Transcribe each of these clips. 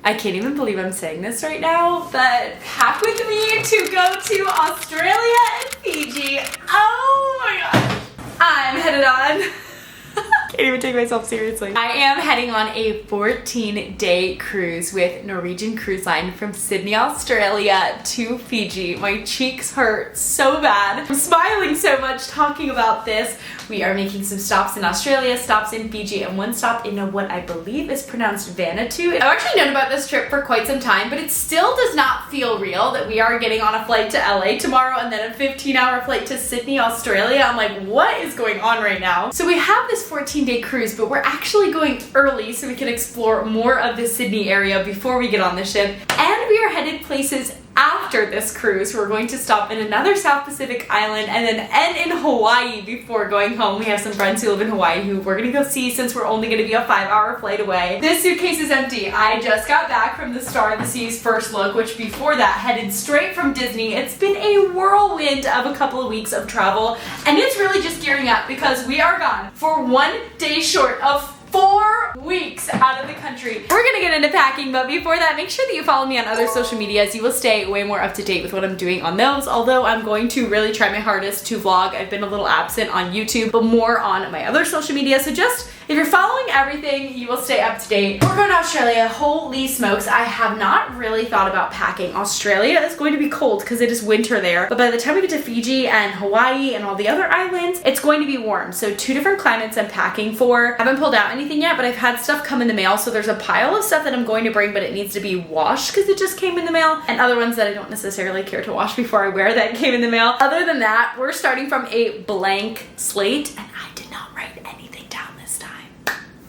I can't even believe I'm saying this right now, but pack with me to go to Australia and Fiji. Oh my gosh. I'm headed on. Can't even take myself seriously. I am heading on a 14-day cruise with Norwegian Cruise Line from Sydney, Australia to Fiji. My cheeks hurt so bad. I'm smiling so much talking about this. We are making some stops in Australia, stops in Fiji, and one stop in what I believe is pronounced Vanuatu. I've actually known about this trip for quite some time, but it still does not feel real that we are getting on a flight to LA tomorrow and then a 15-hour flight to Sydney, Australia. I'm like, what is going on right now? So we have this 14-day cruise, but we're actually going early so we can explore more of the Sydney area before we get on the ship. And we are headed places after this cruise. We're going to stop in another South Pacific island and then end in Hawaii before going home. We have some friends who live in Hawaii who we're gonna go see since we're only gonna be a 5-hour flight away. This suitcase is empty. I just got back from the Star of the Seas first look, which before that headed straight from Disney. It's been a whirlwind of a couple of weeks of travel, and it's really just gearing up because we are gone for 1 day short of 4 weeks out of the country. We're gonna get into packing, but before that, make sure that you follow me on other social medias. You will stay way more up to date with what I'm doing on those, although I'm going to really try my hardest to vlog. I've been a little absent on YouTube, but more on my other social media, so just if you're following everything, you will stay up to date. We're going to Australia. Holy smokes, I have not really thought about packing. Australia is going to be cold because it is winter there, but by the time we get to Fiji and Hawaii and all the other islands, it's going to be warm. So 2 different climates I'm packing for. I haven't pulled out anything yet, but I've had stuff come in the mail, so there's a pile of stuff that I'm going to bring, but it needs to be washed because it just came in the mail, and other ones that I don't necessarily care to wash before I wear that came in the mail. Other than that, we're starting from a blank slate, and I did not write anything down this time.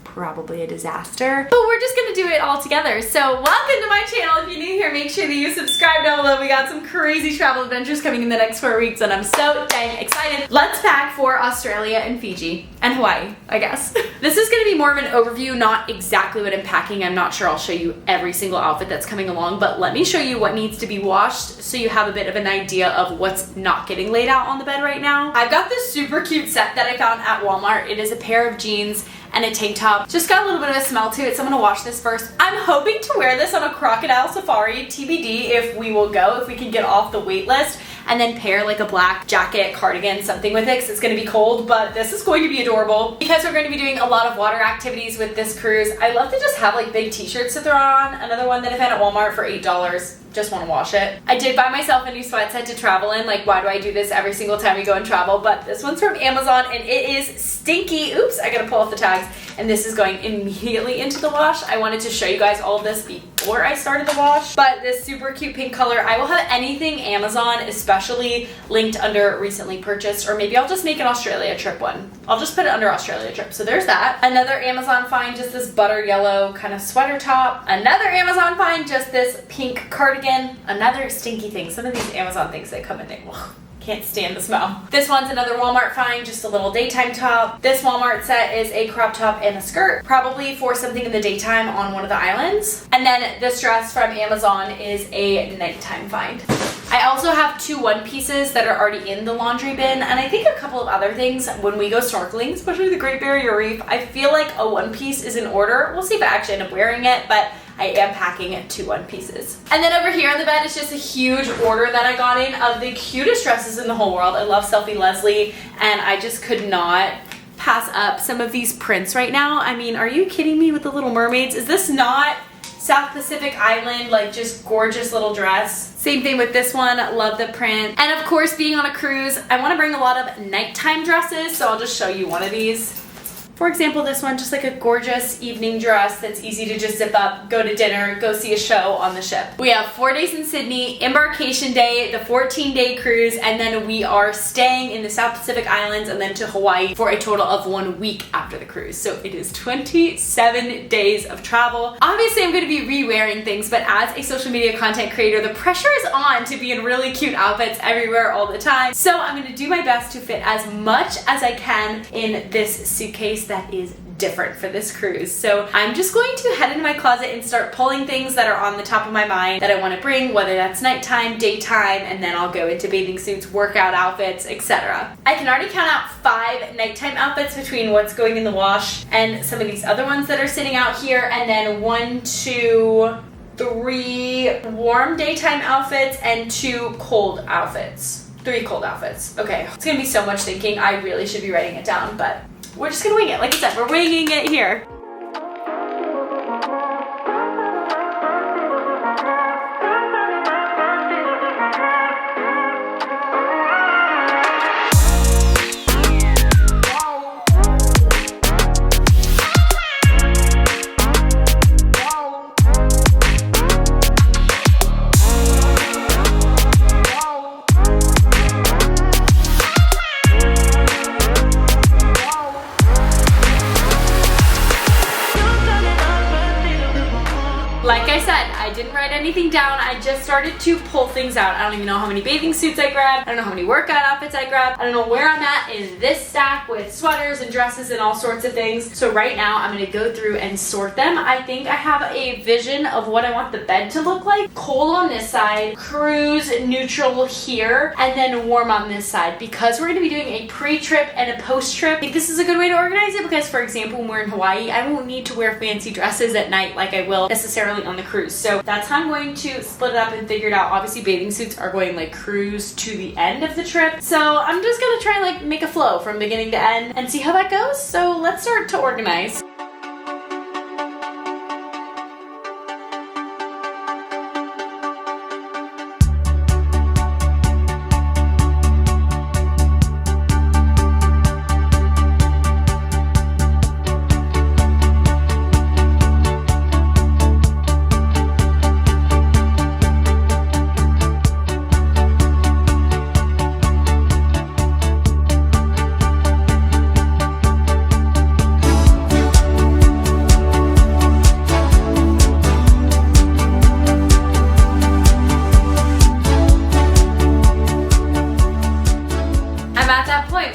Probably a disaster, but we're just gonna do it all together. So welcome to my channel. If you're new here, make sure that you subscribe down below. We got some crazy travel adventures coming in the next 4 weeks, and I'm so dang excited. Let's pack for Australia and Fiji and Hawaii, I guess. This is gonna be more of an overview, not exactly what I'm packing. I'm not sure I'll show you every single outfit that's coming along, but let me show you what needs to be washed so you have a bit of an idea of what's not getting laid out on the bed right now. I've got this super cute set that I found at Walmart. It is a pair of jeans and a tank top. Just got a little bit of a smell to it, so I'm gonna wash this first. I'm hoping to wear this on a crocodile safari, TBD if we will go, if we can get off the wait list, and then pair like a black jacket, cardigan, something with it, because it's gonna be cold, but this is going to be adorable. Because we're gonna be doing a lot of water activities with this cruise, I love to just have like big t-shirts to throw on. Another one that I found at Walmart for $8. Just want to wash it. I did buy myself a new sweat set to travel in. Like, why do I do this every single time we go and travel? But this one's from Amazon and it is stinky. Oops, I gotta pull off the tags. And this is going immediately into the wash. I wanted to show you guys all of this before I started the wash. But this super cute pink color, I will have anything Amazon, especially linked under recently purchased, or maybe I'll just make an Australia trip one. I'll just put it under Australia trip. So there's that. Another Amazon find, just this butter yellow kind of sweater top. Another Amazon find, just this pink cardigan. Another stinky thing. Some of these Amazon things that come in there. Can't stand the smell. This one's another Walmart find, just a little daytime top. This Walmart set is a crop top and a skirt, probably for something in the daytime on one of the islands. And then this dress from Amazon is a nighttime find. I also have 2 one-pieces that are already in the laundry bin, and I think a couple of other things when we go snorkeling, especially the Great Barrier Reef. I feel like a one-piece is in order. We'll see if I actually end up wearing it, but I am packing 2 one-pieces. And then over here on the bed is just a huge order that I got in of the cutest dresses in the whole world. I love Selfie Leslie, and I just could not pass up some of these prints right now. I mean, are you kidding me with the Little Mermaids? Is this not South Pacific Island, like just gorgeous little dress? Same thing with this one, love the print. And of course, being on a cruise, I wanna bring a lot of nighttime dresses, so I'll just show you one of these. For example, this one, just like a gorgeous evening dress that's easy to just zip up, go to dinner, go see a show on the ship. We have 4 days in Sydney, embarkation day, the 14-day cruise, and then we are staying in the South Pacific Islands and then to Hawaii for a total of 1 week after the cruise. So it is 27 days of travel. Obviously, I'm going to be re-wearing things, but as a social media content creator, the pressure is on to be in really cute outfits everywhere all the time. So I'm going to do my best to fit as much as I can in this suitcase that is different for this cruise. So I'm just going to head into my closet and start pulling things that are on the top of my mind that I want to bring, whether that's nighttime, daytime, and then I'll go into bathing suits, workout outfits, etc. I can already count out 5 nighttime outfits between what's going in the wash and some of these other ones that are sitting out here, and then 1, 2, 3 warm daytime outfits and 2 cold outfits. 3 cold outfits. Okay, it's gonna be so much thinking. I really should be writing it down, but we're just gonna wing it. Like I said, we're winging it here. Like I said, I didn't write anything down. I just started to pull things out. I don't even know how many bathing suits I grabbed. I don't know how many workout outfits I grabbed. I don't know where I'm at in this stack with sweaters and dresses and all sorts of things. So right now I'm gonna go through and sort them. I think I have a vision of what I want the bed to look like. Cold on this side, cruise neutral here, and then warm on this side. Because we're gonna be doing a pre-trip and a post-trip, I think this is a good way to organize it because, for example, when we're in Hawaii, I won't need to wear fancy dresses at night like I will necessarily on the cruise. So that's how I'm going to split it up and figure it out. Obviously bathing suits are going like cruise to the end of the trip. So I'm just gonna try and like make a flow from beginning to end and see how that goes. So let's start to organize.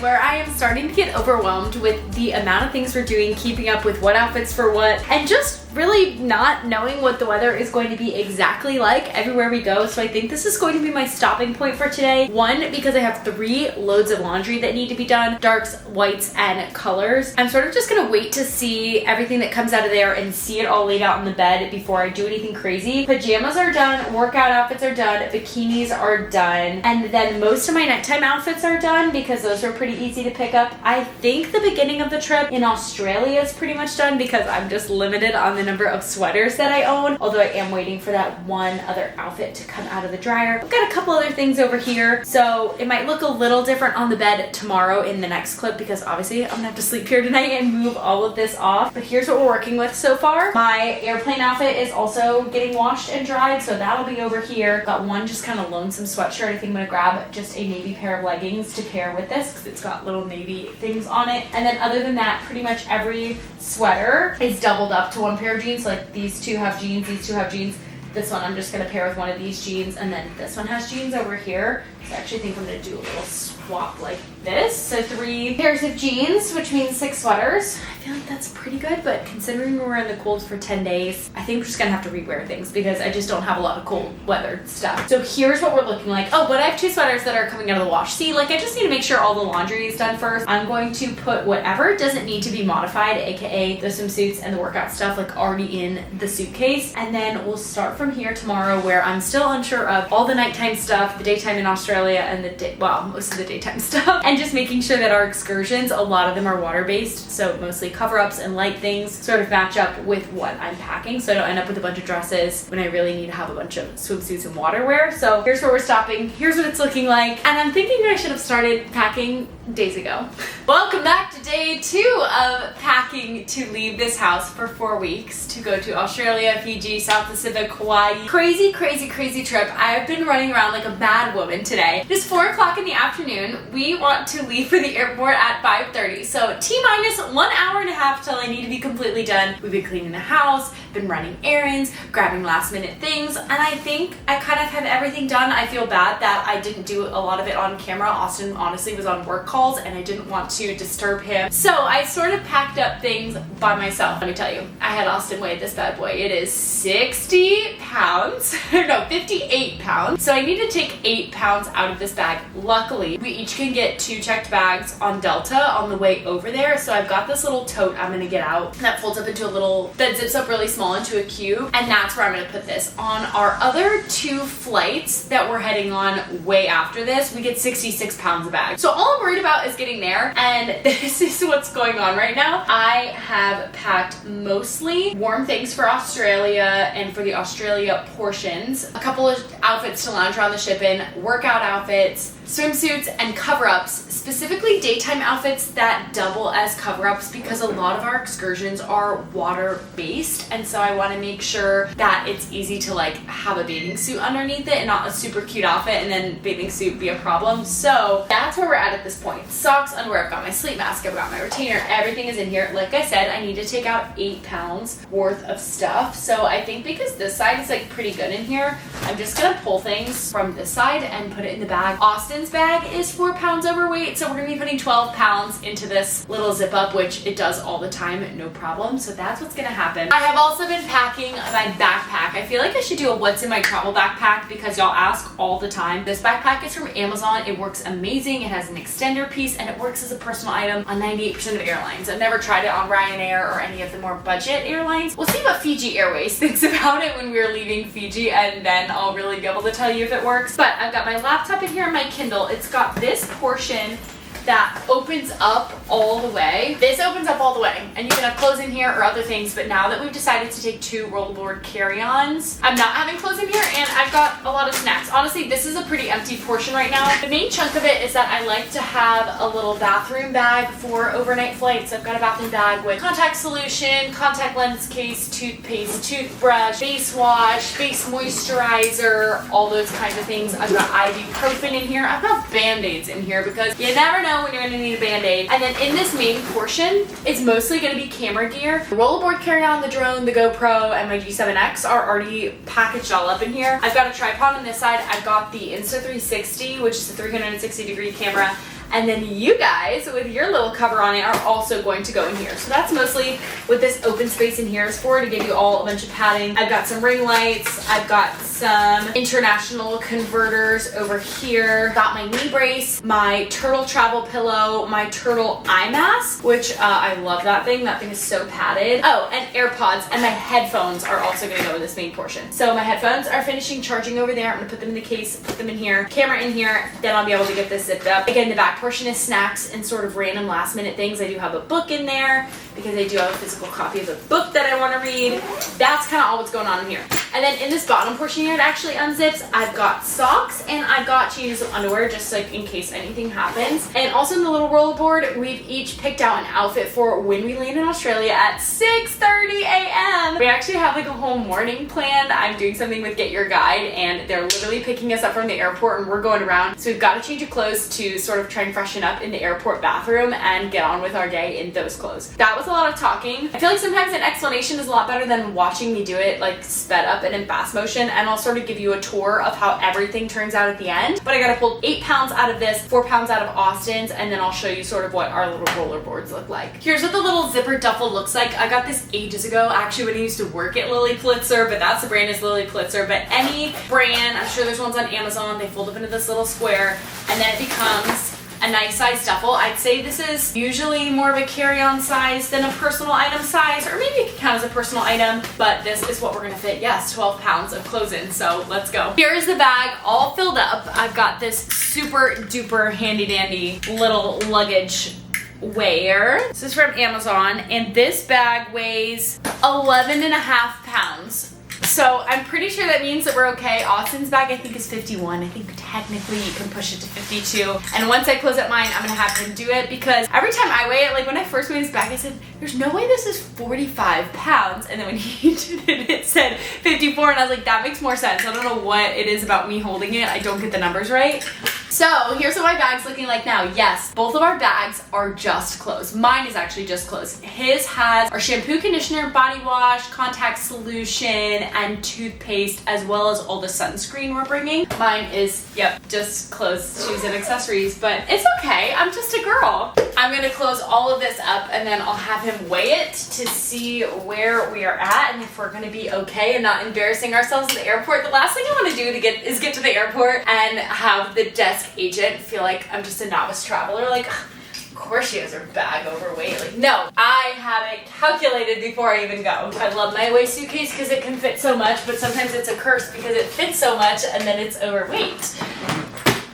Where I am starting to get overwhelmed with the amount of things we're doing, keeping up with what outfits for what, and just really not knowing what the weather is going to be exactly like everywhere we go. So I think this is going to be my stopping point for today. 1, because I have 3 loads of laundry that need to be done, darks, whites, and colors. I'm sort of just gonna wait to see everything that comes out of there and see it all laid out on the bed before I do anything crazy. Pajamas are done, workout outfits are done, bikinis are done, and then most of my nighttime outfits are done because those are pretty easy to pick up. I think the beginning of the trip in Australia is pretty much done because I'm just limited on the number of sweaters that I own, although I am waiting for that one other outfit to come out of the dryer. I've got a couple other things over here, so it might look a little different on the bed tomorrow in the next clip because obviously I'm gonna have to sleep here tonight and move all of this off. But here's what we're working with so far. My airplane outfit is also getting washed and dried, so that'll be over here. Got one just kind of lonesome sweatshirt. I think I'm gonna grab just a navy pair of leggings to pair with this because it's got little navy things on it. And then other than that, pretty much every sweater is doubled up to one pair of jeans. So like these 2 have jeans, these 2 have jeans. This one I'm just gonna pair with one of these jeans, and then this one has jeans over here. So I actually think I'm gonna do a little swap like this. So 3 pairs of jeans, which means 6 sweaters. I feel like that's pretty good, but considering we're in the cold for 10 days, I think we're just gonna have to rewear things because I just don't have a lot of cold weather stuff. So here's what we're looking like. Oh, but I have 2 sweaters that are coming out of the wash. See, like I just need to make sure all the laundry is done first. I'm going to put whatever doesn't need to be modified, aka the swimsuits and the workout stuff, like already in the suitcase. And then we'll start from here tomorrow where I'm still unsure of all the nighttime stuff, the daytime in Australia, and most of the daytime stuff, and just making sure that our excursions, a lot of them are water-based, so mostly cover-ups and light things sort of match up with what I'm packing so I don't end up with a bunch of dresses when I really need to have a bunch of swimsuits and water wear. So here's where we're stopping, here's what it's looking like, and I'm thinking I should have started packing days ago. Welcome back to day 2 of packing to leave this house for 4 weeks to go to Australia, Fiji, South Pacific, Hawaii. Crazy, crazy, crazy trip. I've been running around like a bad woman today. It is 4 o'clock in the afternoon. We want to leave for the airport at 5:30. So T-minus 1 hour and a half till I need to be completely done. We've been cleaning the house, been running errands, grabbing last minute things, and I think I kind of have everything done. I feel bad that I didn't do a lot of it on camera. Austin honestly was on work calls and I didn't want to disturb him. So I sort of packed up things by myself. Let me tell you, I had Austin weigh this bad boy. It is 60 pounds, no, 58 pounds. So I need to take 8 pounds out of this bag. Luckily, we each can get 2 checked bags on Delta on the way over there. So I've got this little tote I'm gonna get out that folds up into a little, that zips up really small into a cube, and that's where I'm gonna put this. On our other 2 flights that we're heading on way after this, we get 66 pounds of bag. So all I'm worried about is getting there, and this is what's going on right now. I have packed mostly warm things for Australia and for the Australia portions, a couple of outfits to lounge around the ship in, workout outfits, swimsuits, and cover-ups, specifically daytime outfits that double as cover-ups because a lot of our excursions are water-based, and so I want to make sure that it's easy to like have a bathing suit underneath it and not a super cute outfit and then bathing suit be a problem. So that's where we're at this point. Socks, underwear, I've got my sleep mask, I've got my retainer, everything is in here. Like I said, I need to take out 8 pounds worth of stuff, so I think because this side is like pretty good in here, I'm just gonna pull things from this side and put it in the bag. Austin's bag is 4 pounds overweight, so we're gonna be putting 12 pounds into this little zip up, which it does all the time, no problem. So that's what's gonna happen. I have also been packing my backpack. I feel like I should do a what's in my travel backpack because y'all ask all the time. This backpack is from Amazon. It works amazing. It has an extender piece and it works as a personal item on 98% of airlines. I've never tried it on Ryanair or any of the more budget airlines. We'll see what Fiji Airways thinks about it when we're leaving Fiji, and then I'll really be able to tell you if it works. But I've got my laptop in here and my Kindle. It's got this portion that opens up all the way. This opens up all the way, and you can have clothes in here or other things, but now that we've decided to take 2 rollerboard carry-ons, I'm not having clothes in here, and I've got a lot of snacks. Honestly, this is a pretty empty portion right now. The main chunk of it is that I like to have a little bathroom bag for overnight flights. I've got a bathroom bag with contact solution, contact lens case, toothpaste, toothbrush, face wash, face moisturizer, all those kinds of things. I've got ibuprofen in here. I've got Band-Aids in here because you never know when you're gonna need a Band-Aid. And then in this main portion, it's mostly gonna be camera gear. The rollerboard carry-on, the drone, the GoPro, and my G7X are already packaged all up in here. I've got a tripod on this side. I've got the Insta360, which is a 360-degree camera. And then you guys, with your little cover on it, are also going to go in here. So that's mostly what this open space in here is for, to give you all a bunch of padding. I've got some ring lights. I've got some international converters over here. Got my knee brace, my turtle travel pillow, my turtle eye mask, which I love that thing. That thing is so padded. Oh, and AirPods, and my headphones are also gonna go in this main portion. So my headphones are finishing charging over there. I'm gonna put them in the case, put them in here, camera in here, then I'll be able to get this zipped up. Again, the back portion is snacks and sort of random last minute things. I do have a book in there because I do have a physical copy of the book that I want to read. That's kind of all what's going on in here. And then in this bottom portion here, it actually unzips. I've got socks and I've got changes of underwear just like in case anything happens. And also in the little rollerboard, we've each picked out an outfit for when we land in Australia at 6:30 a.m. We actually have like a whole morning planned. I'm doing something with Get Your Guide and they're literally picking us up from the airport and we're going around. So we've got to change of clothes to sort of try and freshen up in the airport bathroom and get on with our day in those clothes. That was a lot of talking. I feel like sometimes an explanation is a lot better than watching me do it like sped up and in fast motion, and I'll sort of give you a tour of how everything turns out at the end. But I gotta pull 8 pounds out of this, 4 pounds out of Austin's, and then I'll show you sort of what our little rollerboards look like. Here's what the little zipper duffel looks like. I got this ages ago, actually when I used to work at Lilly Pulitzer, but that's the brand is Lilly Pulitzer. But any brand, I'm sure there's ones on Amazon, they fold up into this little square, and then it becomes a nice size duffel. I'd say this is usually more of a carry-on size than a personal item size, or maybe it can count as a personal item, but this is what we're gonna fit. Yes, 12 pounds of clothes in, so let's go. Here is the bag all filled up. I've got this super duper handy dandy little luggage weigher. This is from Amazon, and this bag weighs 11.5 pounds. So I'm pretty sure that means that we're okay. Austin's bag I think is 51. I think technically you can push it to 52. And once I close up mine, I'm gonna have him do it because every time I weigh it, like when I first weighed his bag, I said, there's no way this is 45 pounds. And then when he did it, it said 54. And I was like, that makes more sense. I don't know what it is about me holding it. I don't get the numbers right. So here's what my bag's looking like now. Yes, both of our bags are just clothes. Mine is actually just clothes. His has our shampoo, conditioner, body wash, contact solution, and toothpaste, as well as all the sunscreen we're bringing. Mine is, yep, just clothes, shoes, and accessories, but it's okay. I'm just a girl. I'm gonna close all of this up and then I'll have him weigh it to see where we are at and if we're gonna be okay and not embarrassing ourselves at the airport. The last thing I wanna do is get to the airport and have the desk agent feel like I'm just a novice traveler, like, course she has her bag overweight. Like, no, I have it calculated before I even go. I love my away suitcase because it can fit so much, but sometimes it's a curse because it fits so much and then it's overweight.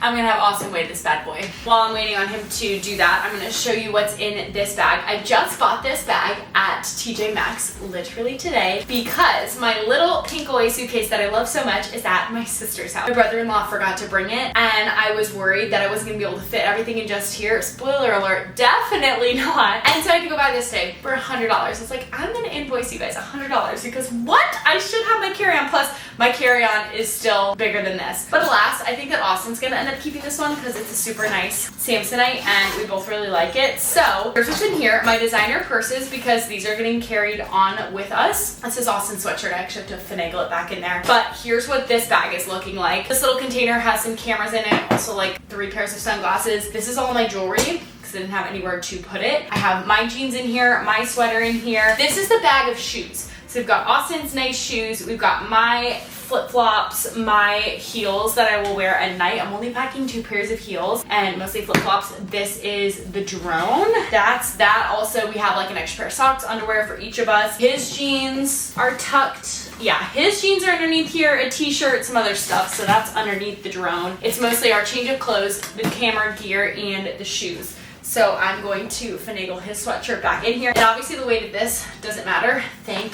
I'm gonna have Austin weigh this bad boy. While I'm waiting on him to do that, I'm gonna show you what's in this bag. I just bought this bag at TJ Maxx literally today because my little pink away suitcase that I love so much is at my sister's house. My brother-in-law forgot to bring it and I was worried that I wasn't gonna be able to fit everything in just here. Spoiler alert, definitely not. And so I had to go buy this today for $100. I was like, I'm gonna invoice you guys $100 because what? I should have my carry-on, plus my carry-on is still bigger than this. But alas, I think that Austin's gonna end up keeping this one because it's a super nice Samsonite and we both really like it. So here's what's in here. My designer purses, because these are getting carried on with us. This is Austin's sweatshirt. I actually have to finagle it back in there. But here's what this bag is looking like. This little container has some cameras in it, also like 3 pairs of sunglasses. This is all my jewelry because I didn't have anywhere to put it. I have my jeans in here, my sweater in here. This is the bag of shoes. So we've got Austin's nice shoes, we've got my flip-flops, my heels that I will wear at night. I'm only packing 2 pairs of heels and mostly flip-flops. This is the drone. That's that. Also, we have like an extra pair of socks, underwear for each of us. His jeans are tucked. Yeah, his jeans are underneath here, a t-shirt, some other stuff, so that's underneath the drone. It's mostly our change of clothes, the camera gear, and the shoes. So I'm going to finagle his sweatshirt back in here. And obviously the weight of this doesn't matter, thank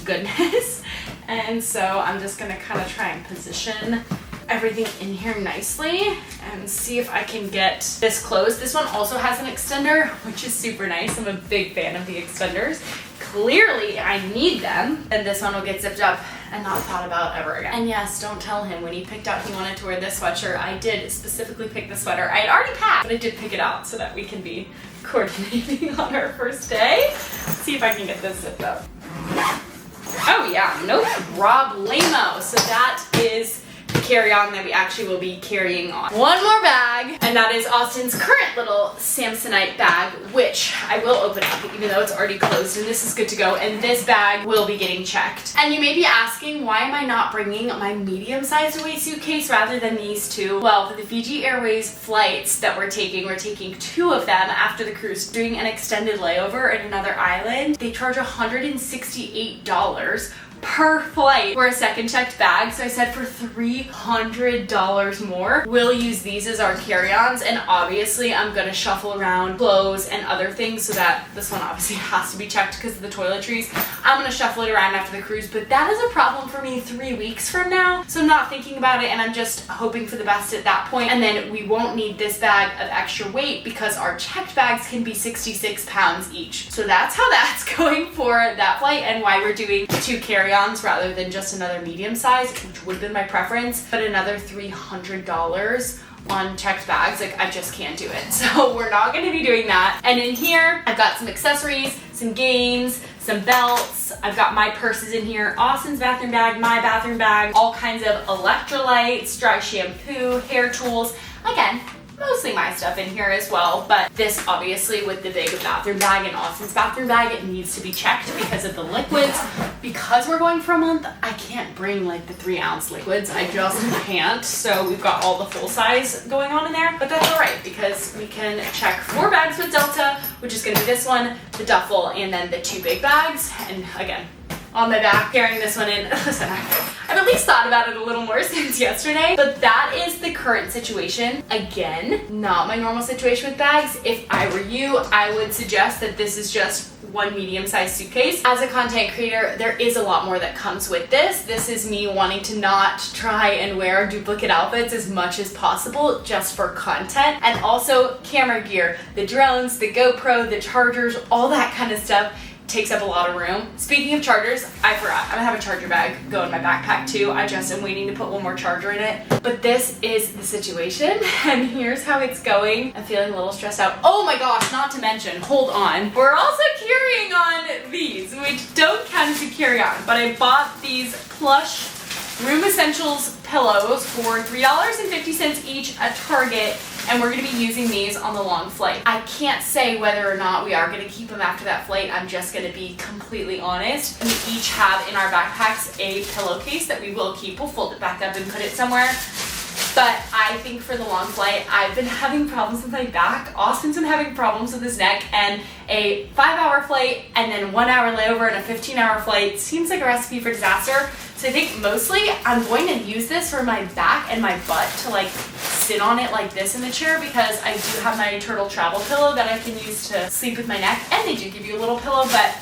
goodness. And so I'm just gonna kind of try and position everything in here nicely and see if I can get this closed. This one also has an extender, which is super nice. I'm a big fan of the extenders. Clearly I need them. And this one will get zipped up and not thought about ever again. And yes, don't tell him when he picked out he wanted to wear this sweatshirt. I did specifically pick the sweater. I had already packed, but I did pick it out so that we can be coordinating on our first day. Let's see if I can get this zipped up. Oh yeah, no problemo. So that is the carry-on that we actually will be carrying on. One more bag, and that is Austin's current little Samsonite bag, which I will open up even though it's already closed, and this is good to go, and this bag will be getting checked. And you may be asking, why am I not bringing my medium-sized away suitcase rather than these two? Well, for the Fiji Airways flights that we're taking 2 of them after the cruise, doing an extended layover in another island. They charge $168 per flight for a second checked bag. So I said for $300 more, we'll use these as our carry-ons, and obviously I'm gonna shuffle around clothes and other things so that this one obviously has to be checked because of the toiletries. I'm gonna shuffle it around after the cruise, but that is a problem for me 3 weeks from now. So I'm not thinking about it and I'm just hoping for the best at that point. And then we won't need this bag of extra weight because our checked bags can be 66 pounds each. So that's how that's going for that flight and why we're doing 2 carry-ons rather than just another medium size, which would have been my preference, but another $300 on checked bags, like I just can't do it. So we're not going to be doing that. And in here, I've got some accessories, some games, some belts. I've got my purses in here, Austin's bathroom bag, my bathroom bag, all kinds of electrolytes, dry shampoo, hair tools. Again, mostly my stuff in here as well, but this obviously with the big bathroom bag and Austin's bathroom bag, it needs to be checked because of the liquids. Because we're going for a month, I can't bring like the 3-ounce liquids. I just can't. So we've got all the full size going on in there, but that's all right because we can check 4 bags with Delta, which is gonna be this one, the duffel, and then the 2 big bags. And again, on my back, carrying this one in. Listen, I've at least thought about it a little more since yesterday, but that is the current situation. Again, not my normal situation with bags. If I were you, I would suggest that this is just 1 medium-sized suitcase. As a content creator, there is a lot more that comes with this. This is me wanting to not try and wear duplicate outfits as much as possible just for content, and also camera gear, the drones, the GoPro, the chargers, all that kind of stuff takes up a lot of room. Speaking of chargers, I forgot. I'm gonna have a charger bag go in my backpack too. I just am waiting to put 1 more charger in it. But this is the situation, and here's how it's going. I'm feeling a little stressed out. Oh my gosh, not to mention, hold on. We're also carrying on these, which don't count as a carry-on, but I bought these plush Room Essentials pillows for $3.50 each at Target, and we're going to be using these on the long flight. I can't say whether or not we are going to keep them after that flight. I'm just going to be completely honest. We each have in our backpacks a pillowcase that we will keep. We'll fold it back up and put it somewhere. But I think for the long flight, I've been having problems with my back. Austin's been having problems with his neck, and a 5-hour flight and then 1 hour layover and a 15-hour flight seems like a recipe for disaster. So I think mostly I'm going to use this for my back and my butt to like sit on it like this in the chair, because I do have my turtle travel pillow that I can use to sleep with my neck, and they do give you a little pillow, but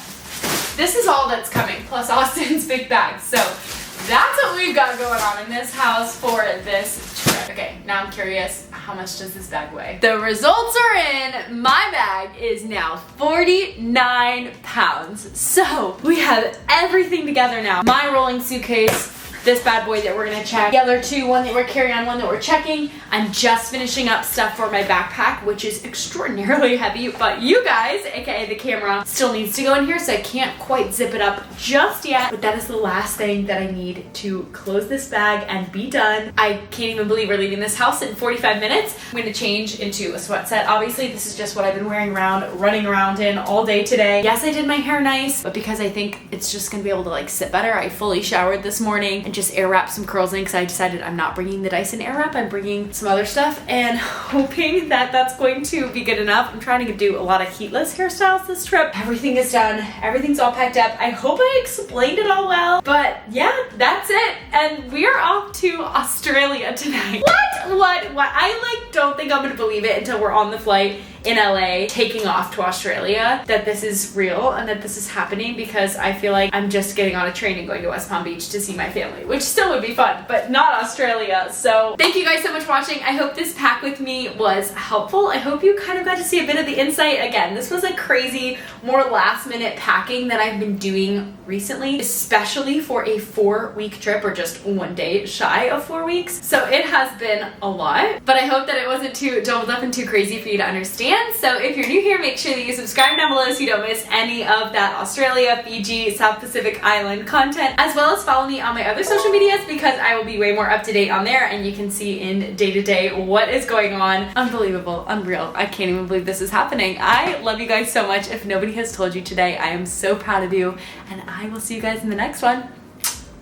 this is all that's coming, plus Austin's big bag. So that's what we've got going on in this house for this trip. Okay, now I'm curious, how much does this bag weigh? The results are in. My bag is now 49 pounds. So we have everything together now. My rolling suitcase, this bad boy that we're gonna check, the other two, one that we're carrying on, one that we're checking. I'm just finishing up stuff for my backpack, which is extraordinarily heavy, but you guys, aka the camera, still needs to go in here, so I can't quite zip it up just yet. But that is the last thing that I need to close this bag and be done. I can't even believe we're leaving this house in 45 minutes. I'm gonna change into a sweat set. Obviously, this is just what I've been wearing around, running around in all day today. Yes, I did my hair nice, but because I think it's just gonna be able to like sit better, I fully showered this morning and just air wrap some curls in, because I decided I'm not bringing the Dyson Airwrap, I'm bringing some other stuff, and hoping that that's going to be good enough. I'm trying to do a lot of heatless hairstyles this trip. Everything is done, everything's all packed up. I hope I explained it all well, but yeah, that's it, and we are off to Australia tonight. What? I like don't think I'm gonna believe it until we're on the flight in LA taking off to Australia that this is real and that this is happening, because I feel like I'm just getting on a train and going to West Palm Beach to see my family, which still would be fun, but not Australia. So thank you guys so much for watching. I hope this pack with me was helpful. I hope you kind of got to see a bit of the insight. Again, this was a crazy, more last minute packing that I've been doing recently, especially for a 4-week trip, or just 1 day shy of 4 weeks. So it has been a lot, but I hope that it wasn't too jumbled up and too crazy for you to understand. So if you're new here, make sure that you subscribe down below so you don't miss any of that Australia, Fiji, South Pacific Island content, as well as follow me on my other social medias, because I will be way more up to date on there, and you can see in day to day what is going on. Unbelievable, unreal. I can't even believe this is happening. I love you guys so much. If nobody has told you today, I am so proud of you, and I will see you guys in the next one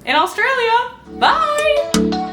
in Australia. Bye!